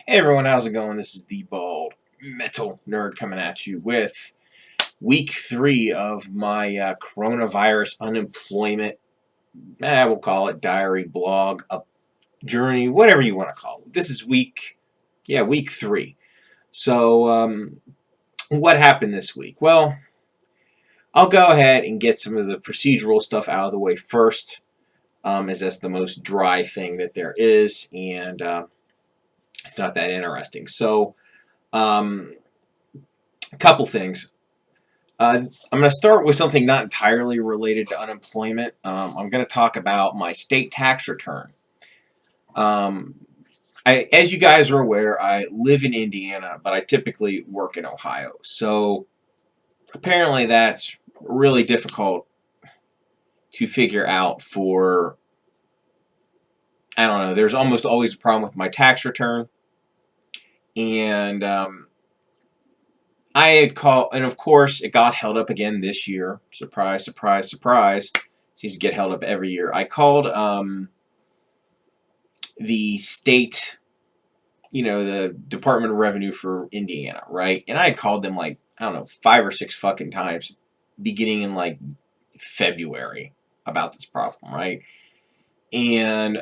Hey everyone, how's it going? This is the Bald Metal Nerd coming at you with week 3 of my coronavirus unemployment, we'll call it diary, blog, a journey, whatever you want to call it. This is week 3. So, what happened this week? Well, I'll go ahead and get some of the procedural stuff out of the way first, as that's the most dry thing that there is, and it's not that interesting. So, a couple things. I'm going to start with something not entirely related to unemployment. I'm going to talk about my state tax return. As you guys are aware, I live in Indiana, but I typically work in Ohio. So apparently that's really difficult to figure out for, I don't know, there's almost always a problem with my tax return. And I had called, and of course, it got held up again this year. Surprise, surprise, surprise. Seems to get held up every year. I called the state, the Department of Revenue for Indiana, right? And I had called them like, I don't know, 5 or 6 fucking times beginning in like February about this problem, right? And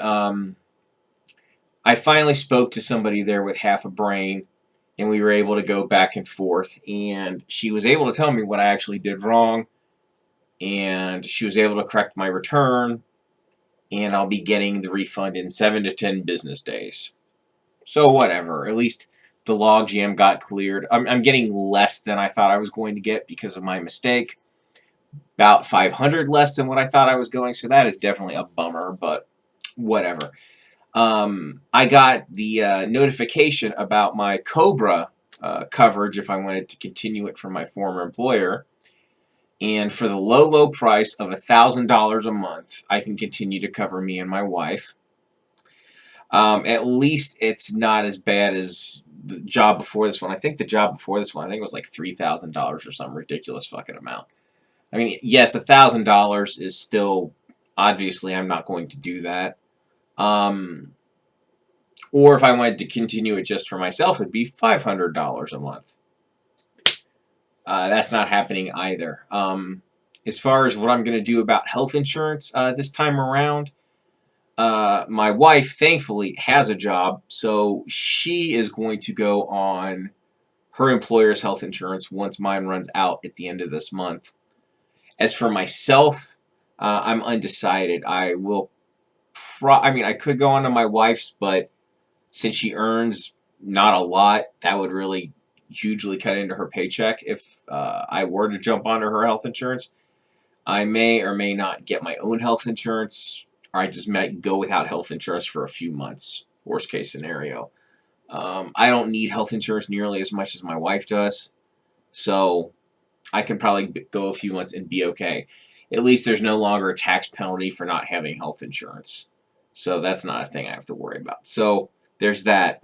I finally spoke to somebody there with half a brain, and we were able to go back and forth, and she was able to tell me what I actually did wrong, and she was able to correct my return, and I'll be getting the refund in 7 to 10 business days. So whatever, at least the logjam got cleared. I'm getting less than I thought I was going to get because of my mistake. About 500 less than what I thought I was going, so that is definitely a bummer, but whatever. I got the notification about my COBRA coverage if I wanted to continue it from my former employer. And for the low, low price of $1,000 a month, I can continue to cover me and my wife. At least it's not as bad as the job before this one. I think the job before this one, I think it was like $3,000 or some ridiculous fucking amount. I mean, yes, $1,000 is still, obviously, I'm not going to do that. Or if I wanted to continue it just for myself, it'd be $500 a month. That's not happening either. As far as what I'm going to do about health insurance this time around, my wife, thankfully, has a job, so she is going to go on her employer's health insurance once mine runs out at the end of this month. As for myself, I'm undecided. I could go on to my wife's, but since she earns not a lot, that would really hugely cut into her paycheck. If I were to jump onto her health insurance, I may or may not get my own health insurance, or I just might go without health insurance for a few months, worst case scenario. I don't need health insurance nearly as much as my wife does, so I can probably go a few months and be okay. At least there's no longer a tax penalty for not having health insurance, so that's not a thing I have to worry about. So there's that.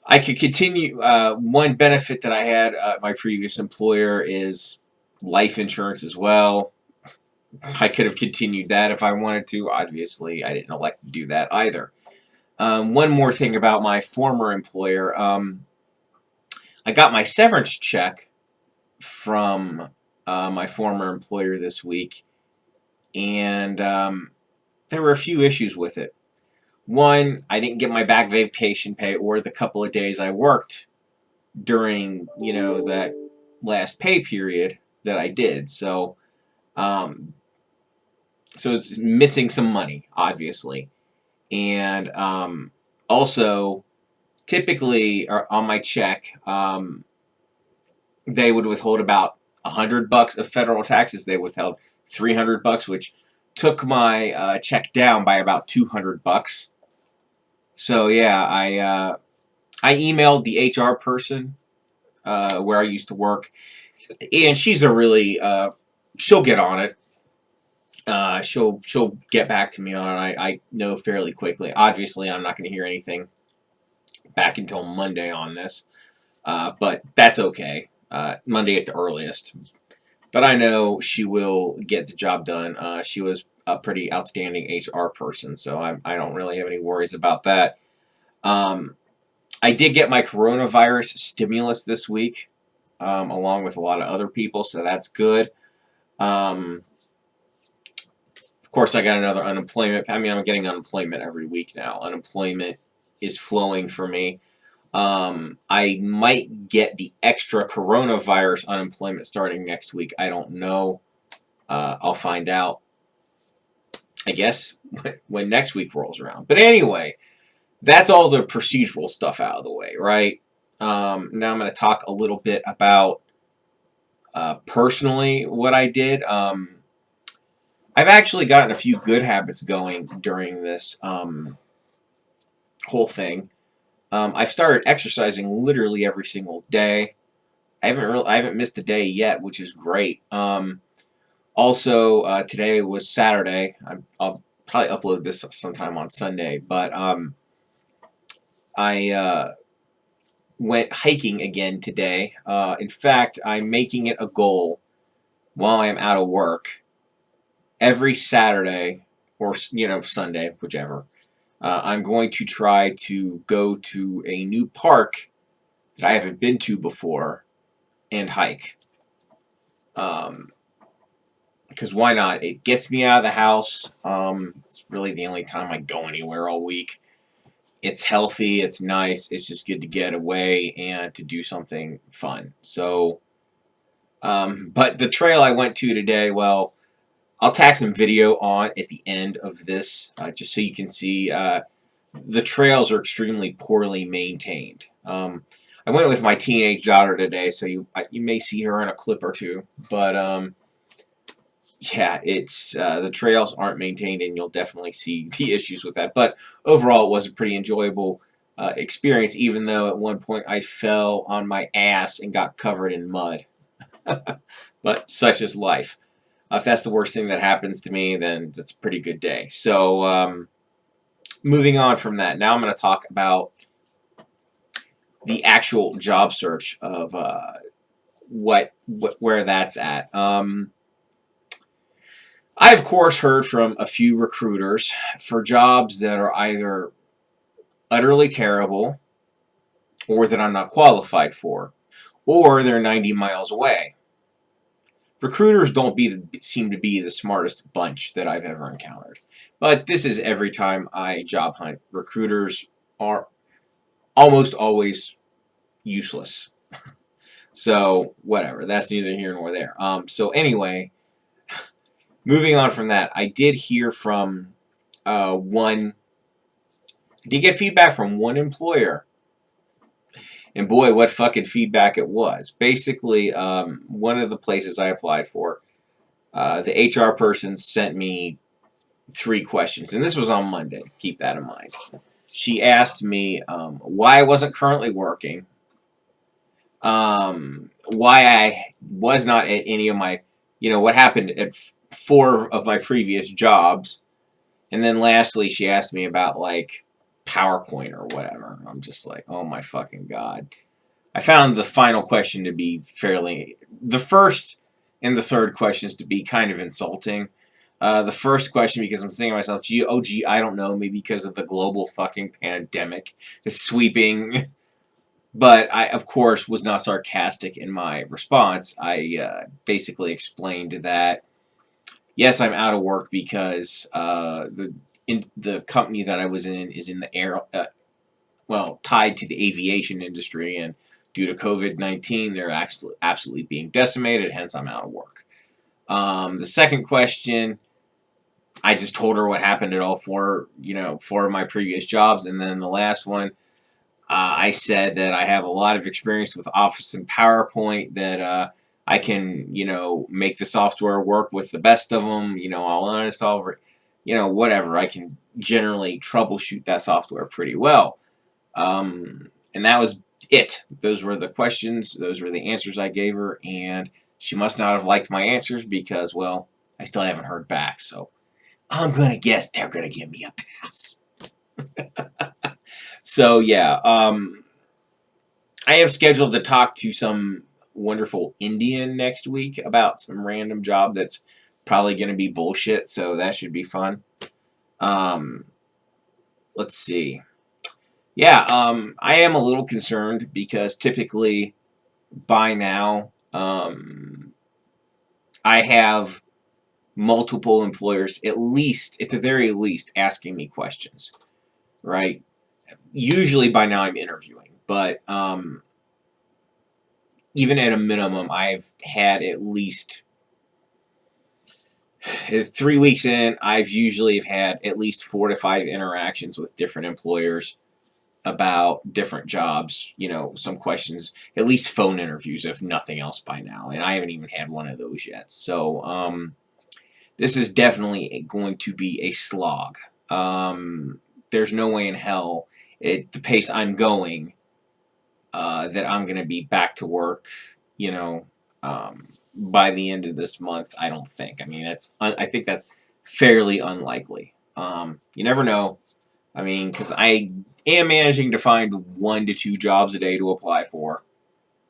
I could continue. One benefit that I had at my previous employer is life insurance as well. I could have continued that if I wanted to. Obviously, I didn't elect to do that either. One more thing about my former employer. I got my severance check from my former employer this week, and there were a few issues with it. One, I didn't get my back vacation pay or the couple of days I worked during, that last pay period that I did. So it's missing some money, obviously. And also, typically on my check, they would withhold about $100 of federal taxes. They withheld $300, which took my check down by about $200. So yeah, I emailed the HR person where I used to work, and she's a really she'll get on it. She'll get back to me on it. I know fairly quickly. Obviously, I'm not going to hear anything back until Monday on this, but that's okay. Monday at the earliest. But I know she will get the job done. She was a pretty outstanding HR person, so I don't really have any worries about that. Um, I did get my coronavirus stimulus this week, along with a lot of other people, so that's good. Um, of course, I got another unemployment. I mean, I'm getting unemployment every week now. Unemployment is flowing for me. I might get the extra coronavirus unemployment starting next week. I don't know. I'll find out, I guess, when next week rolls around. But anyway, that's all the procedural stuff out of the way, right? Now I'm going to talk a little bit about personally what I did. I've actually gotten a few good habits going during this whole thing. I've started exercising literally every single day. I haven't missed a day yet, which is great. Also, today was Saturday. I'll probably upload this sometime on Sunday, but I went hiking again today. In fact, I'm making it a goal while I'm out of work every Saturday or Sunday, whichever. I'm going to try to go to a new park that I haven't been to before and hike. Because why not? It gets me out of the house. It's really the only time I go anywhere all week. It's healthy. It's nice. It's just good to get away and to do something fun. So, but the trail I went to today, well, I'll tack some video on at the end of this, just so you can see. The trails are extremely poorly maintained. I went with my teenage daughter today, so you may see her in a clip or two. But yeah, it's the trails aren't maintained, and you'll definitely see the issues with that. But overall, it was a pretty enjoyable experience, even though at one point I fell on my ass and got covered in mud. But such is life. If that's the worst thing that happens to me, then it's a pretty good day. So moving on from that, now I'm going to talk about the actual job search of where that's at. I, of course, heard from a few recruiters for jobs that are either utterly terrible or that I'm not qualified for, or they're 90 miles away. Recruiters don't seem to be the smartest bunch that I've ever encountered. But this is every time I job hunt. Recruiters are almost always useless. So, whatever. That's neither here nor there. So, anyway, moving on from that, I did hear from I did get feedback from one employer. And boy, what fucking feedback it was. Basically, one of the places I applied for, the HR person sent me 3 questions. And this was on Monday. Keep that in mind. She asked me why I wasn't currently working, why I was not at any of my, what happened at 4 of my previous jobs. And then lastly, she asked me about, like, PowerPoint or whatever. I'm just like, oh my fucking God. I found the final question to be the first and the third questions to be kind of insulting. The first question, because I'm thinking to myself, gee, I don't know, maybe because of the global fucking pandemic, the sweeping. But I, of course, was not sarcastic in my response. I basically explained that, yes, I'm out of work because the company that I was in is in the air, tied to the aviation industry, and due to COVID-19, they're actually absolutely being decimated. Hence, I'm out of work. The second question, I just told her what happened at all 4 of my previous jobs, and then the last one, I said that I have a lot of experience with Office and PowerPoint, that I can, make the software work with the best of them. I'll uninstall it, whatever. I can generally troubleshoot that software pretty well. And that was it. Those were the questions. Those were the answers I gave her, and she must not have liked my answers because, well, I still haven't heard back. So I'm going to guess they're going to give me a pass. So, yeah, I am scheduled to talk to some wonderful Indian next week about some random job that's probably going to be bullshit, so that should be fun. Let's see. Yeah, I am a little concerned because typically by now, I have multiple employers, at the very least, asking me questions, right? Usually by now I'm interviewing, but even at a minimum, I've had at least 3 weeks in, I've usually had at least 4 to 5 interactions with different employers about different jobs, some questions, at least phone interviews, if nothing else by now. And I haven't even had one of those yet. So this is definitely going to be a slog. There's no way in hell, at the pace I'm going, that I'm going to be back to work, by the end of this month. I don't think. I mean, I think that's fairly unlikely. You never know. I mean, because I am managing to find 1 to 2 jobs a day to apply for,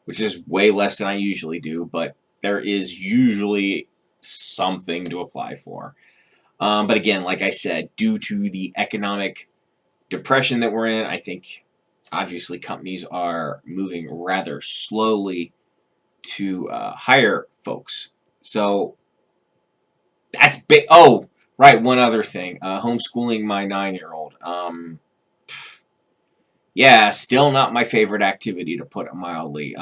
which is way less than I usually do, but there is usually something to apply for. But again, like I said, due to the economic depression that we're in, I think obviously companies are moving rather slowly to hire folks. So that's big. Oh, right. One other thing, homeschooling my 9-year-old. Yeah, still not my favorite activity, to put it mildly.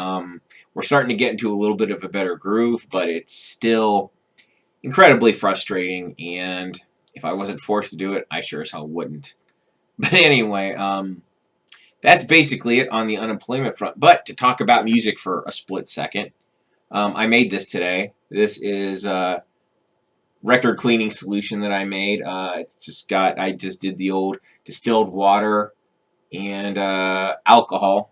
We're starting to get into a little bit of a better groove, but it's still incredibly frustrating. And if I wasn't forced to do it, I sure as hell wouldn't. But anyway, that's basically it on the unemployment front. But to talk about music for a split second, I made this today. This is a record cleaning solution that I made. I just did the old distilled water and alcohol,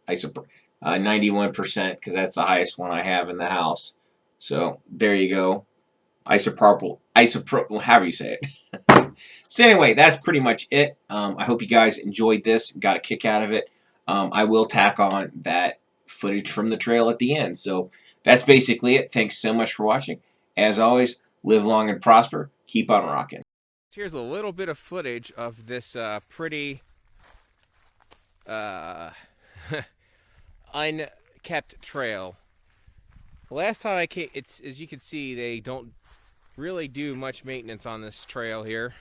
91%, because that's the highest one I have in the house. So there you go. However you say it. So anyway, that's pretty much it. I hope you guys enjoyed this, got a kick out of it. I will tack on that footage from the trail at the end. So that's basically it. Thanks so much for watching. As always, live long and prosper. Keep on rocking. Here's a little bit of footage of this pretty uh, unkept trail. The last time I came, it's, as you can see, they don't really do much maintenance on this trail here.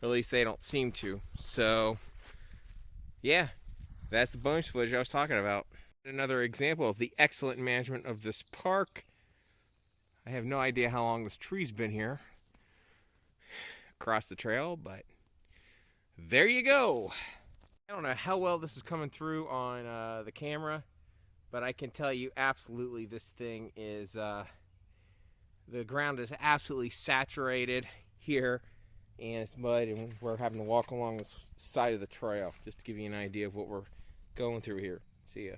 At least they don't seem to. So, yeah, that's the bonus footage I was talking about. Another example of the excellent management of this park. I have no idea how long this tree's been here across the trail, but there you go. I don't know how well this is coming through on the camera, but I can tell you absolutely this thing is, the ground is absolutely saturated here, and it's mud, and we're having to walk along the side of the trail just to give you an idea of what we're going through here. See ya.